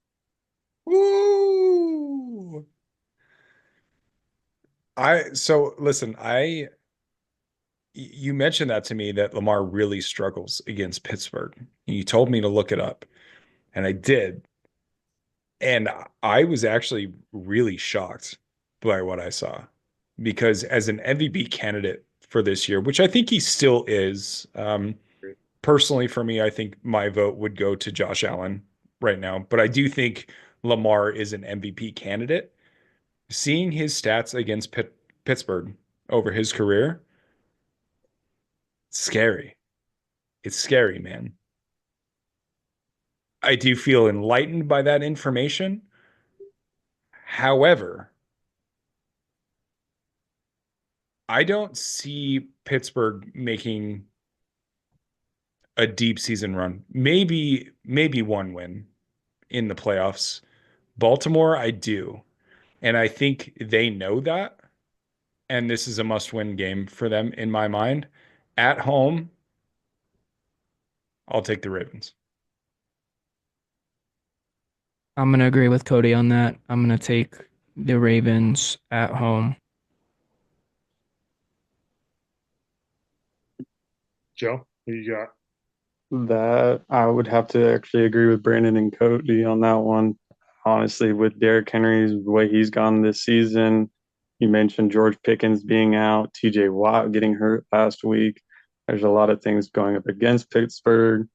Woo! Listen, you mentioned that to me that Lamar really struggles against Pittsburgh. You told me to look it up, and I did. And I was actually really shocked by what I saw, because as an MVP candidate for this year, which I think he still is, personally for me, I think my vote would go to Josh Allen right now, but I do think Lamar is an MVP candidate. Seeing his stats against Pittsburgh over his career, scary. It's scary, man. I do feel enlightened by that information. However, I don't see Pittsburgh making a deep season run. Maybe one win in the playoffs. Baltimore, I do. And I think they know that. And this is a must-win game for them in my mind. At home, I'll take the Ravens. I'm gonna agree with Cody on that. I'm gonna take the Ravens at home. Joe, who you got? That I would have to actually agree with Brandon and Cody on that one. Honestly, with Derrick Henry's the way he's gone this season, you mentioned George Pickens being out, TJ Watt getting hurt last week. There's a lot of things going up against Pittsburgh.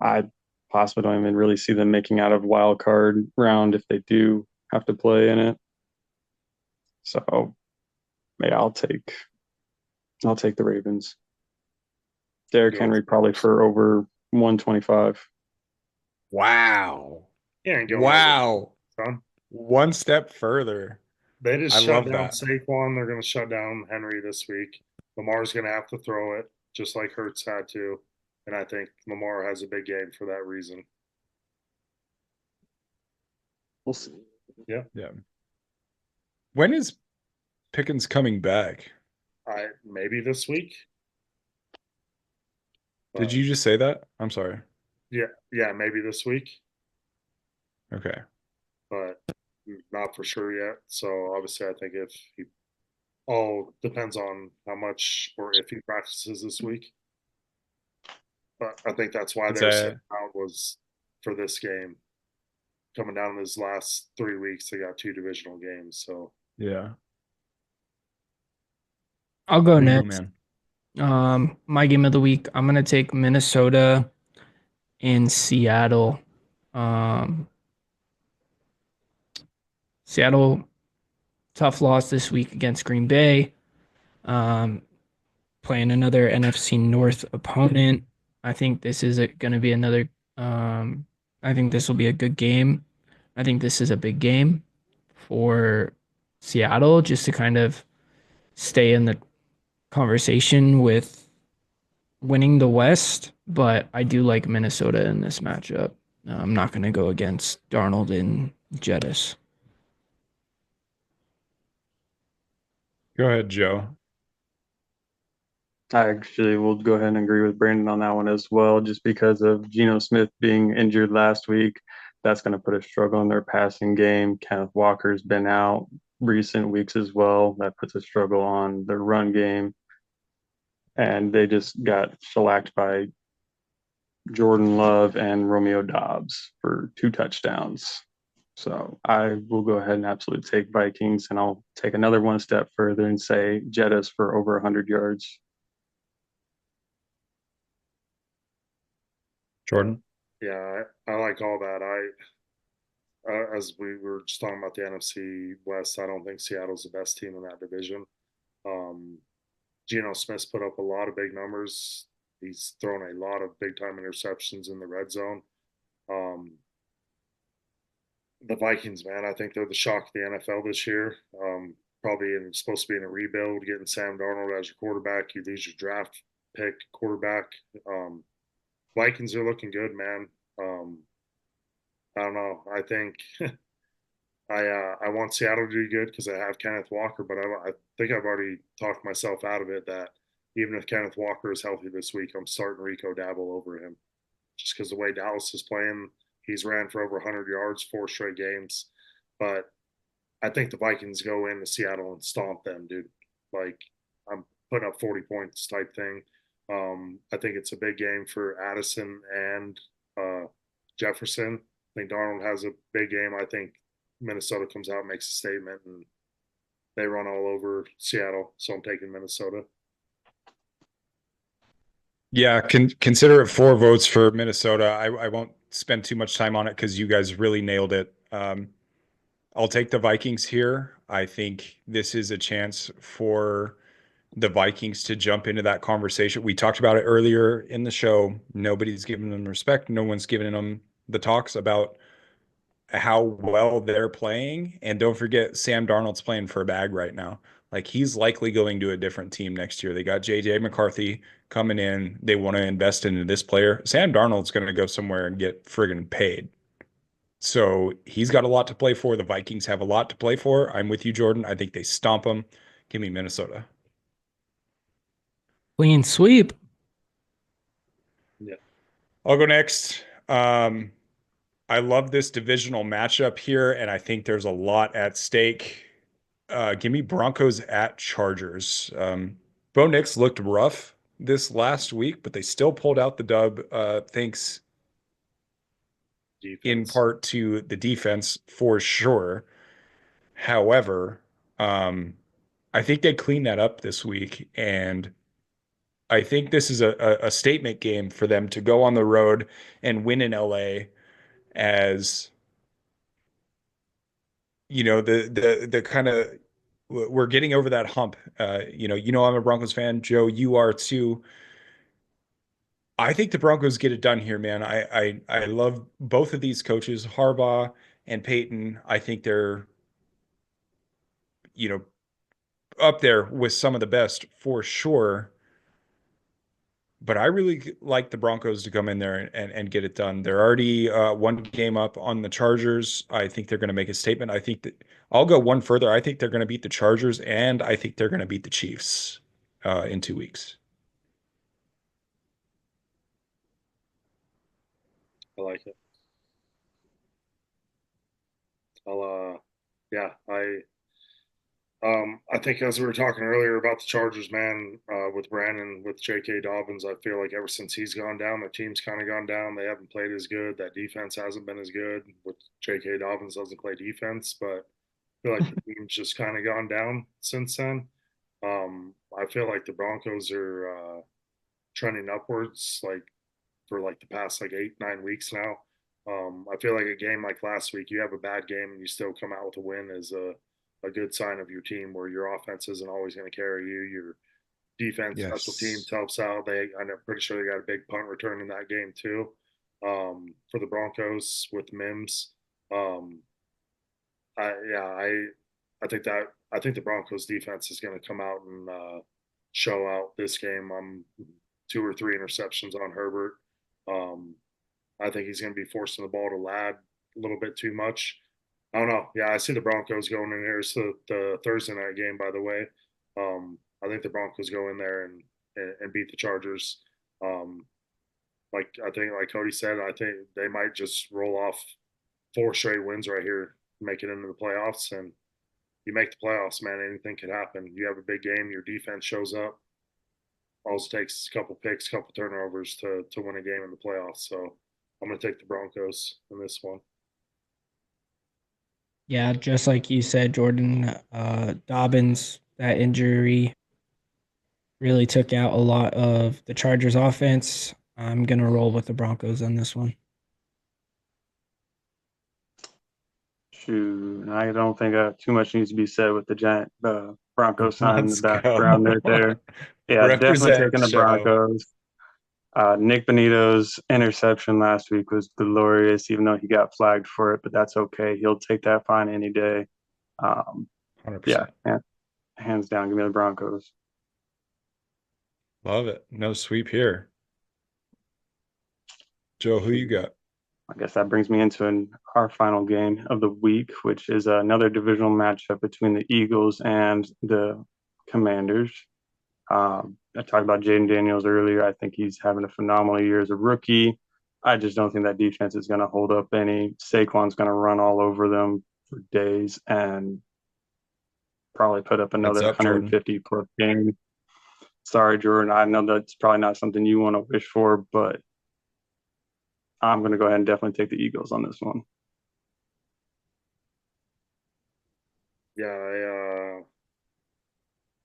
I possibly don't even really see them making out of wild card round if they do have to play in it. So, yeah, I'll take the Ravens. Derrick Henry probably for over 125. Wow. Yeah, and going Wow. son. One step further. They just I shut love down that. Saquon. They're going to shut down Henry this week. Lamar's going to have to throw it, just like Hurts had to. And I think Lamar has a big game for that reason. We'll see. Yeah. When is Pickens coming back? Maybe this week. Did you just say that? I'm sorry. Yeah, maybe this week, Okay. but not for sure yet. So obviously, I think if he all depends on how much or if he practices this week. But I think that's why It's they were a sitting out was for this game. Coming down these last 3 weeks, they got 2 divisional games. So yeah. I'll go There you go, next. man. My game of the week, I'm gonna take Minnesota and Seattle. Um, Seattle, tough loss this week against Green Bay. Playing another NFC North opponent. I think this is going to be another. I think this will be a good game. I think this is a big game for Seattle just to kind of stay in the conversation with winning the West. But I do like Minnesota in this matchup. I'm not going to go against Darnold and Jettis. Go ahead, Joe. I actually will go ahead and agree with Brandon on that one as well, just because of Geno Smith being injured last week. That's going to put a struggle in their passing game. Kenneth Walker's been out recent weeks as well. That puts a struggle on their run game. And they just got shellacked by Jordan Love and Romeo Dobbs for 2 touchdowns. So I will go ahead and absolutely take Vikings, and I'll take another one step further and say Jettis for over 100 yards. Jordan. yeah, I like all that. As we were just talking about the NFC West, I don't think Seattle's the best team in that division. Um, Geno Smith's put up a lot of big numbers. He's thrown a lot of big time interceptions in the red zone. Um, the Vikings, man, I think they're the shock of the NFL this year. Probably supposed to be in a rebuild. Getting Sam Darnold as your quarterback, you lose your draft pick quarterback. Vikings are looking good, man. I don't know. I think I want Seattle to do good because I have Kenneth Walker, but I think I've already talked myself out of it that even if Kenneth Walker is healthy this week, I'm starting Rico Dabble over him just because the way Dallas is playing. He's ran for over 100 yards 4 straight games, but I think the Vikings go into Seattle and stomp them, dude. Like I'm putting up 40 points type thing. I think it's a big game for Addison and Jefferson. I think Darnold has a big game. I think Minnesota comes out, makes a statement, and they run all over Seattle. So I'm taking Minnesota. Yeah, consider it 4 votes for Minnesota. I won't spend too much time on it because you guys really nailed it. I'll take the Vikings here. I think this is a chance for the Vikings to jump into that conversation. We talked about it earlier in the show. Nobody's giving them respect. No one's giving them the talks about how well they're playing. And don't forget, Sam Darnold's playing for a bag right now. Like he's likely going to a different team next year. They got JJ McCarthy coming in. They want to invest into this player. Sam Darnold's going to go somewhere and get friggin' paid. So he's got a lot to play for. The Vikings have a lot to play for. I'm with you, Jordan. I think they stomp them. Give me Minnesota. Clean sweep. I'll go next. I love this divisional matchup here, and I think there's a lot at stake. Give me Broncos at Chargers. Bo Nix looked rough this last week, but they still pulled out the dub, thanks in Defense. part to the defense for sure. However, I think they cleaned that up this week, and I think this is a statement game for them to go on the road and win in LA as the kind of we're getting over that hump. I'm a Broncos fan. Joe, you are too. I think the Broncos get it done here, man. I love both of these coaches, Harbaugh and Peyton. I think they're, you know, up there with some of the best for sure. But I really like the Broncos to come in there and get it done. They're already 1 game up on the Chargers. I think they're going to make a statement. I think that I'll go one further. I think they're going to beat the Chargers, and I think they're going to beat the Chiefs in 2 weeks. I like it. Yeah, I think as we were talking earlier about the Chargers, man, with Brandon, with J.K. Dobbins, I feel like ever since he's gone down, the team's kind of gone down. They haven't played as good. That defense hasn't been as good. With J.K. Dobbins doesn't play defense, but I feel like the team's just kind of gone down since then. I feel like the Broncos are trending upwards, like for like the past like 8, 9 weeks now. I feel like a game like last week, you have a bad game and you still come out with a win is a good sign of your team where your offense isn't always going to carry you. Your defense, special teams Yes. helps out. I'm pretty sure they got a big punt return in that game too. For the Broncos with Mims. Um, I think the Broncos defense is going to come out and show out this game. I'm 2 or 3 interceptions on Herbert. Um, I think he's going to be forcing the ball to Ladd a little bit too much. I don't know. Yeah, I see the Broncos going in here. It's the Thursday night game, by the way. I think the Broncos go in there and beat the Chargers. Um, I think, like Cody said, I think they might just roll off 4 straight wins right here, make it into the playoffs. And you make the playoffs, man, anything could happen. You have a big game, your defense shows up. All it takes is a couple picks, a couple turnovers to win a game in the playoffs. So I'm going to take the Broncos in this one. Yeah, just like you said, Jordan, Dobbins, that injury really took out a lot of the Chargers offense. I'm going to roll with the Broncos on this one. Shoot, I don't think too much needs to be said with the giant Broncos sign in the Let's background go. there. Yeah, definitely Represent taking the show. Broncos. Nick Benito's interception last week was glorious, even though he got flagged for it, but that's okay. He'll take that fine any day. 100%. Hands down, give me the Broncos. Love it. No sweep here. Joe, who you got? I guess that brings me into our final game of the week, which is another divisional matchup between the Eagles and the Commanders. I talked about Jaden Daniels earlier. I think he's having a phenomenal year as a rookie. I just don't think that defense is going to hold up any. Saquon's going to run all over them for days and probably put up Heads another up, Jordan. 150 plus game. Sorry, Jordan. I know that's probably not something you want to wish for, but I'm going to go ahead and definitely take the Eagles on this one. Yeah,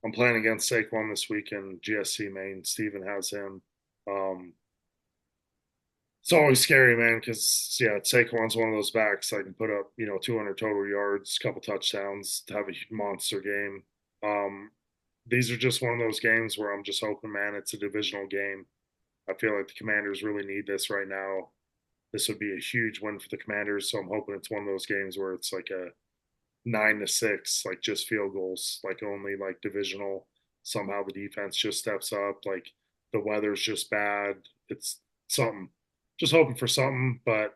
I'm playing against Saquon this week in GSC Maine. Steven has him. It's always scary, man, because yeah, Saquon's one of those backs that can put up 200 total yards, couple touchdowns, to have a monster game. Um, these are just one of those games where I'm just hoping, man, it's a divisional game. I feel like the Commanders really need this right now. This would be a huge win for the Commanders, so I'm hoping it's one of those games where it's like a 9-6, like just field goals, like only like divisional. Somehow the defense just steps up, like the weather's just bad. It's something. Just hoping for something, but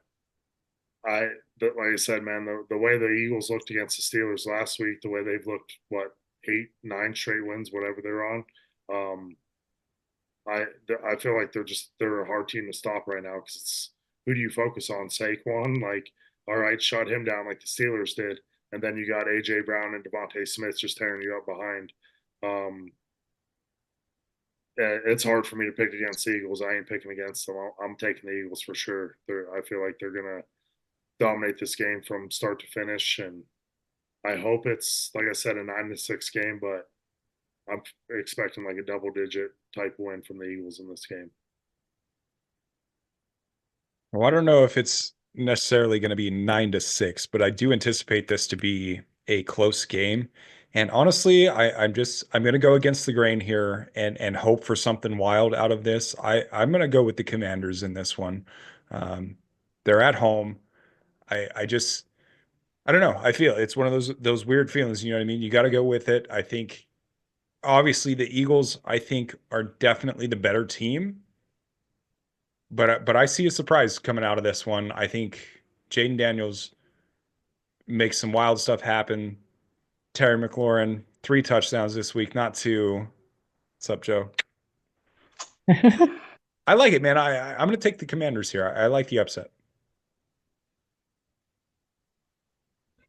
like I said, man, the way the Eagles looked against the Steelers last week, the way they've looked, what, 8, 9 straight wins, whatever they're on. Um, I feel like they're a hard team to stop right now because it's who do you focus on? Saquon, like, all right, shut him down like the Steelers did, and then you got AJ Brown and Devontae Smith just tearing you up behind. Um, it's hard for me to pick against the Eagles. I ain't picking against them. I'm taking the Eagles for sure. I feel like they're gonna dominate this game from start to finish, and I hope it's, like I said, a 9-6 game, but I'm expecting like a double-digit type win from the Eagles in this game. Well, I don't know if it's necessarily going to be 9-6, but I do anticipate this to be a close game. And honestly, I'm going to go against the grain here and hope for something wild out of this. I'm going to go with the Commanders in this one. They're at home. I don't know. I feel it's one of those weird feelings. You know what I mean? You got to go with it. I think obviously the Eagles, I think, are definitely the better team. But I see a surprise coming out of this one. I think Jaden Daniels makes some wild stuff happen. Terry McLaurin, 3 touchdowns this week, not 2. What's up, Joe? I like it, man. I'm going to take the Commanders here. I like the upset.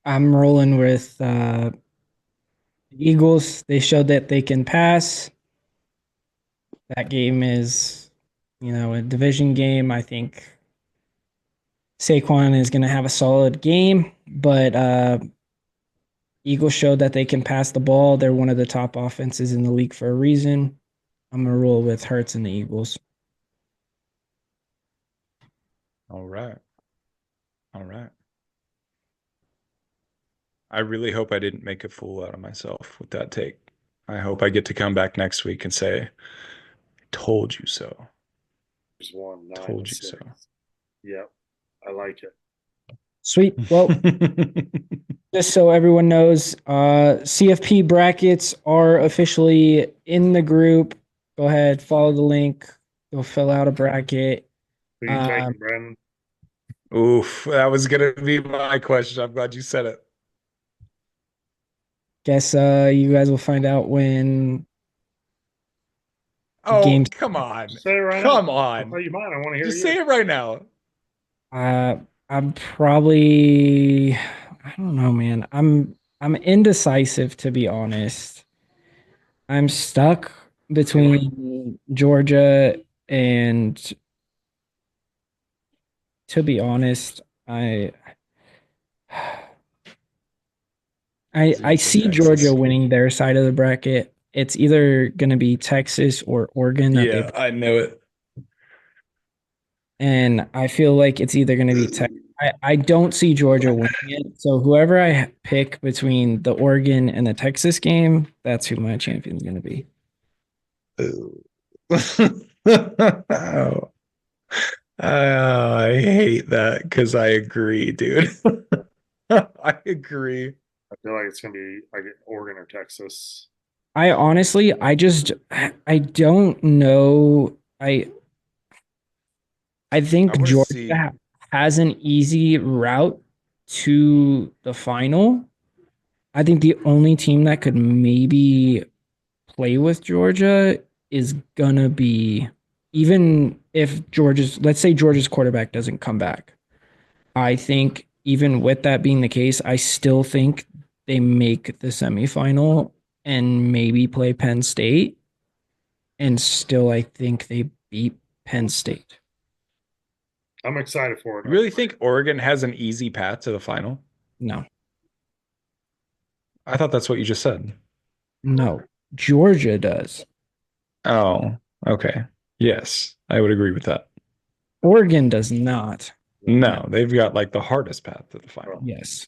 I'm rolling with Eagles. They showed that they can pass. That game is, a division game. I think Saquon is going to have a solid game, but Eagles showed that they can pass the ball. They're one of the top offenses in the league for a reason. I'm going to roll with Hurts and the Eagles. All right. All right. I really hope I didn't make a fool out of myself with that take. I hope I get to come back next week and say, told you so. There's one, Told you 9-6. so. Yep, I like it. Sweet. Well, just so everyone knows, CFP brackets are officially in the group. Go ahead, follow the link. Go fill out a bracket. Who you taking, Brandon? Oof, that was gonna be my question. I'm glad you said it. Guess you guys will find out when Oh, games. come on. Say it right Come now. on. I'll tell you mine. I want to hear Just you. say it right now. I'm probably, I don't know, man. I'm indecisive, to be honest. I'm stuck between Georgia and, to be honest, I see Texas. Georgia winning their side of the bracket. It's either going to be Texas or Oregon that Yeah, I know it. and I feel like it's either going to be Texas. I don't see Georgia winning it. So whoever I pick between the Oregon and the Texas game, that's who my champion's going to be. Oh. I hate that because I agree, dude. I agree. I feel like it's gonna be like Oregon or Texas. I honestly, I don't know. I think I wanna Georgia see. has an easy route to the final. I think the only team that could maybe play with Georgia is gonna be, even if let's say Georgia's quarterback doesn't come back. I think even with that being the case, I still think they make the semifinal and maybe play Penn State. And still, I think they beat Penn State. I'm excited for it. You really think Oregon has an easy path to the final? No, I thought that's what you just said. no. Georgia does. Oh, okay. Yes, I would agree with that. Oregon does not. No, they've got like the hardest path to the final. Yes.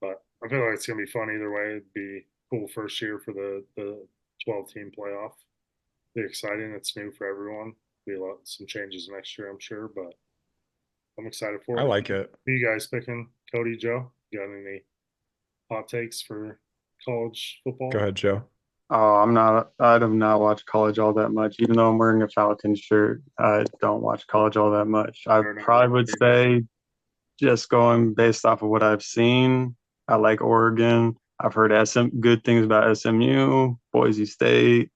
But I feel like it's gonna be fun either way. It'd be cool first year for the 12-team playoff. Be exciting. It's new for everyone. Be some changes next year, I'm sure, but I'm excited for it. I like it. Who you guys picking? Cody, Joe? Got any hot takes for college football? Go ahead, Joe. Oh, I have not watched college all that much. Even though I'm wearing a Falcons shirt, I don't watch college all that much. I Fair enough. probably would say, just going based off of what I've seen, I like Oregon. I've heard good things about SMU, Boise State,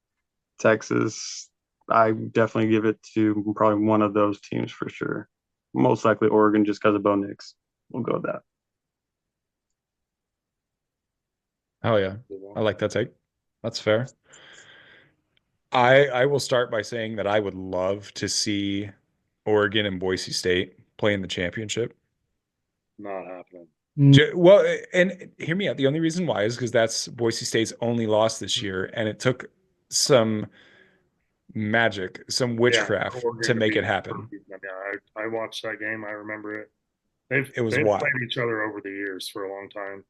Texas. I definitely give it to probably one of those teams for sure. Most likely Oregon, just because of Bo Nix. We'll go with that. Oh yeah, I like that take. That's fair. I will start by saying that I would love to see Oregon and Boise State play in the championship. Not happening. Well, and hear me out. The only reason why is because that's Boise State's only loss this year, and it took some magic, some witchcraft Oregon to make beat it happen. Yeah, I watched that game. I remember it. It was they've wild. played each other over the years for a long time.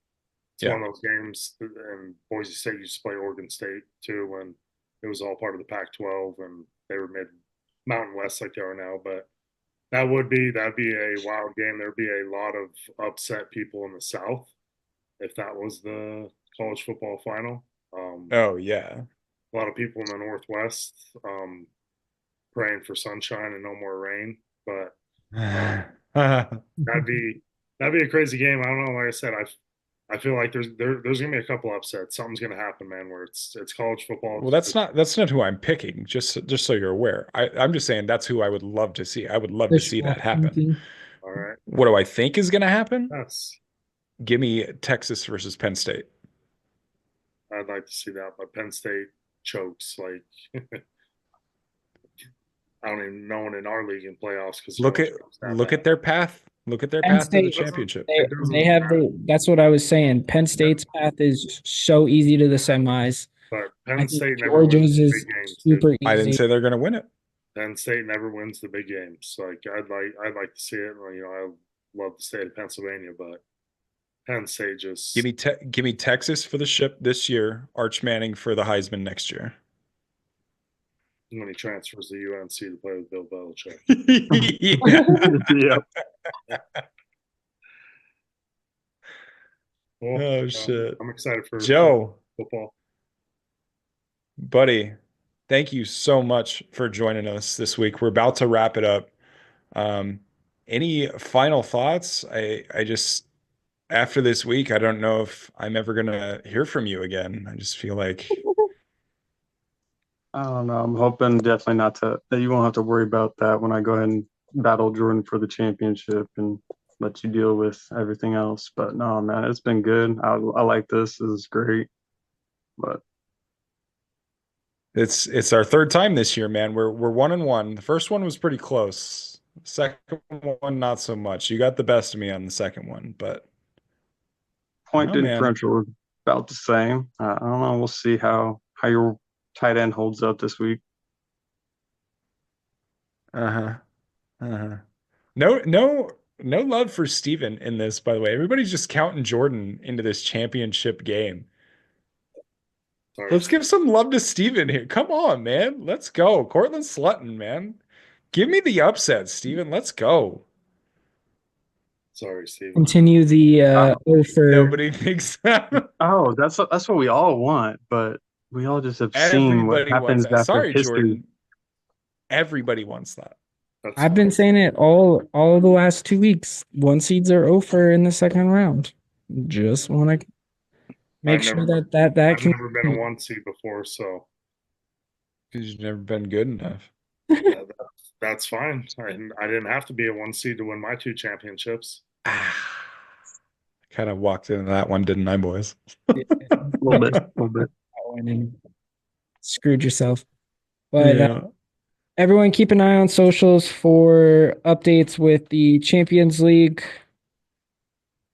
It's Yeah. one of those games, and Boise State used to play Oregon State too when it was all part of the Pac-12 and they were mid Mountain West like they are now. But that'd be a wild game. There'd be a lot of upset people in the South if that was the college football final. Oh yeah. A lot of people in the Northwest praying for sunshine and no more rain. But that'd be a crazy game. I don't know. Like I said, I feel like there's gonna be a couple upsets. Something's gonna happen, man. Where it's college football. Well, that's not who I'm picking. Just so you're aware, I'm just saying that's who I would love to see. I would love to see that happen. All right. What do I think is going to happen? Yes, Give me Texas versus Penn State. I'd like to see that, but Penn State chokes. Like I don't even know one in our league in playoffs because Look at their path. Look at their Penn path to the State- championship. They have that's what I was saying. Penn State's path is so easy to the semis. But I Penn think State never wins Georgia's the is big games. super Dude. I didn't easy. say they're going to win it. Penn State never wins the big games. Like I'd like to see it. You know, I love the state of Pennsylvania, but Penn State just Give me Texas for the ship this year. Arch Manning for the Heisman next year. when he transfers to UNC to play with Bill Belichick. Yeah. Yeah. Well, Oh shit. I'm excited for Joe, football. buddy, thank you so much for joining us this week. We're about to wrap it up. Any final thoughts? I just after this week, I don't know if I'm ever gonna hear from you again. I just feel like I don't know. I'm hoping definitely that you won't have to worry about that when I go ahead and battle Jordan for the championship and let you deal with everything else. But no, man, it's been good. I like this. This is great. But it's our third time this year, man. We're 1-1. The first one was pretty close. Second one, not so much. You got the best of me on the second one, but point Oh, man. differential are about the same. I don't know. We'll see how your tight end holds up this week. uh-huh. No love for Steven in this, by the way. Everybody's just counting Jordan into this championship game. Sorry. Let's give some love to Steven here. Come on, man. Let's go. Cortland Sutton, man. Give me the upset, Steven. Let's go. Sorry, Steve. Continue the for Nobody thinks that. Oh, that's what we all want, but we all just have seen what Everybody wants happens that. after Sorry, history. Jordan. Everybody wants that. That's I've been saying it all of the last 2 weeks. One seeds are over in the second round. Just want to make I've sure never- that I've can. never been a 1 seed before, so Because you've never been good enough. that's fine. I didn't have to be a 1 seed to win my 2 championships. Kind of walked into that one, didn't I, boys? A little bit. And screwed yourself. But Yeah. everyone keep an eye on socials for updates with the Champions League.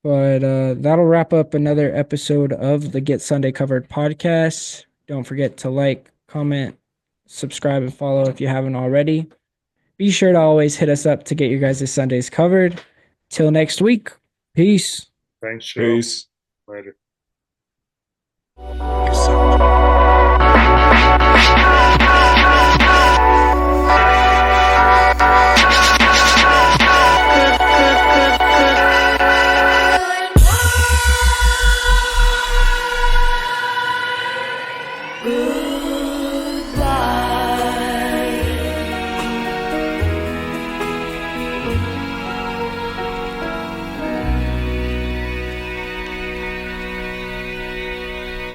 But that'll wrap up another episode of the Get Sunday Covered podcast. Don't forget to like, comment, subscribe and follow if you haven't already. Be sure to always hit us up to get your guys' Sundays covered. Till next week, peace. Thanks, Joe. Peace. Later.